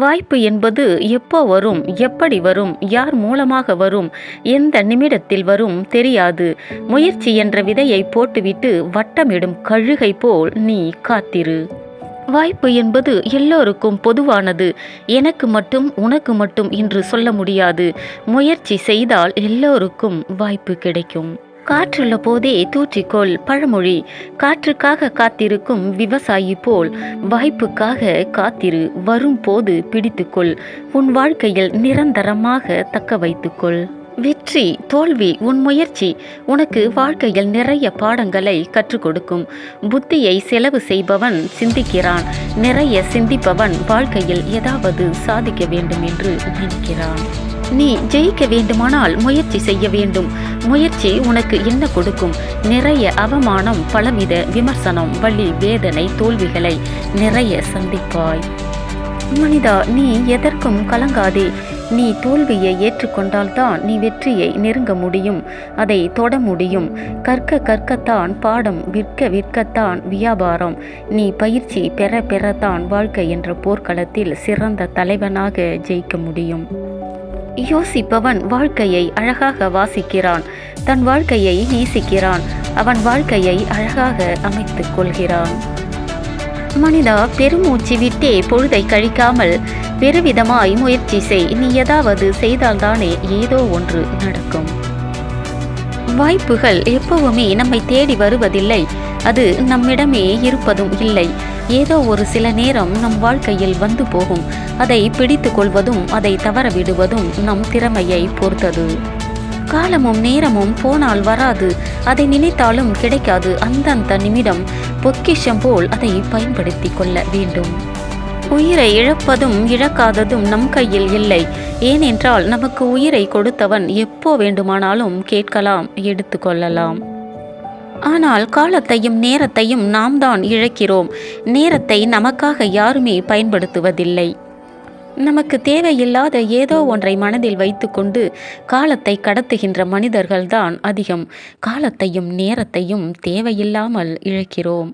வாய்ப்பு என்பது எப்போ வரும், எப்படி வரும், யார் மூலமாக வரும், எந்த நிமிடத்தில் வரும் தெரியாது. முயற்சி என்ற விதையை போட்டுவிட்டு வட்டமிடும் கழுகை போல் நீ காத்திரு. வாய்ப்பு என்பது எல்லோருக்கும் பொதுவானது. எனக்கு மட்டும் உனக்கு மட்டும் என்று சொல்ல முடியாது. முயற்சி செய்தால் எல்லோருக்கும் வாய்ப்பு கிடைக்கும். காற்றுள்ள போதே தூற்றிக்கொள் பழமொழி. காற்றுக்காக காத்திருக்கும் விவசாயி போல் வாய்ப்புக்காக காத்திரு. வரும் போது பிடித்துக்கொள். உன் வாழ்க்கையில் நிரந்தரமாக தக்க வைத்துக்கொள். வெற்றி தோல்வி உன் முயற்சி உனக்கு வாழ்க்கையில் நிறைய பாடங்களை கற்றுக் கொடுக்கும். புத்தியை செலவு செய்பவன் சிந்திக்கிறான். நிறைய சிந்திப்பவன் வாழ்க்கையில் ஏதாவது சாதிக்க வேண்டும் என்று நினைக்கிறான். நீ ஜெயிக்க வேண்டுமானால் முயற்சி செய்ய வேண்டும். முயற்சி உனக்கு என்ன கொடுக்கும்? நிறைய அவமானம், பலவித விமர்சனம், வலி, வேதனை, தோல்விகளை நிறைய சந்திப்பாய். மனிதா, நீ எதற்கும் கலங்காதே. நீ தோல்வியை ஏற்றுக்கொண்டால்தான் நீ வெற்றியை நெருங்க முடியும், அதை தொட முடியும். கற்கத்தான் பாடம், விற்கத்தான் வியாபாரம். நீ பயிற்சி பெறத்தான் வாழ்க்கை என்ற போர்க்களத்தில் சிறந்த தலைவனாக ஜெயிக்க முடியும். யோசிப்பவன் வாழ்க்கையை அழகாக வாசிக்கிறான். தன் வாழ்க்கையை நேசிக்கிறான். அவன் வாழ்க்கையை அழகாக அமைத்துக் கொள்கிறான். மனிதா, பெருமூச்சு விட்டே பொழுதை கழிக்காமல் பெருவிதமாய் முயற்சி செய். நீ ஏதாவது செய்தால்தானே ஏதோ ஒன்று நடக்கும். வாய்ப்புகள் எப்பவுமே நம்மை தேடி வருவதில்லை. அது நம்மிடமே இருப்பதும் இல்லை. ஏதோ ஒரு சில நேரம் நம் வாழ்க்கையில் வந்து போகும். அதை பிடித்து கொள்வதும் அதை தவற விடுவதும் நம் திறமையை பொறுத்தது. காலமும் நேரமும் போனால் வராது. அதை நினைத்தாலும் கிடைக்காது. அந்தந்த நிமிடம் பொக்கிஷம் போல் அதை பயன்படுத்தி கொள்ள வேண்டும். உயிரை இழப்பதும் இழக்காததும் நம் கையில் இல்லை. ஏனென்றால் நமக்கு உயிரை கொடுத்தவன் எப்போ வேண்டுமானாலும் கேட்கலாம், எடுத்து கொள்ளலாம். ஆனால் காலத்தையும் நேரத்தையும் நாம் தான் இழக்கிறோம். நேரத்தை நமக்காக யாருமே பயன்படுத்துவதில்லை. நமக்கு தேவையில்லாத ஏதோ ஒன்றை மனதில் வைத்துக்கொண்டு காலத்தை கடத்துகின்ற மனிதர்கள்தான் அதிகம். காலத்தையும் நேரத்தையும் தேவையில்லாமல் இழக்கிறோம்.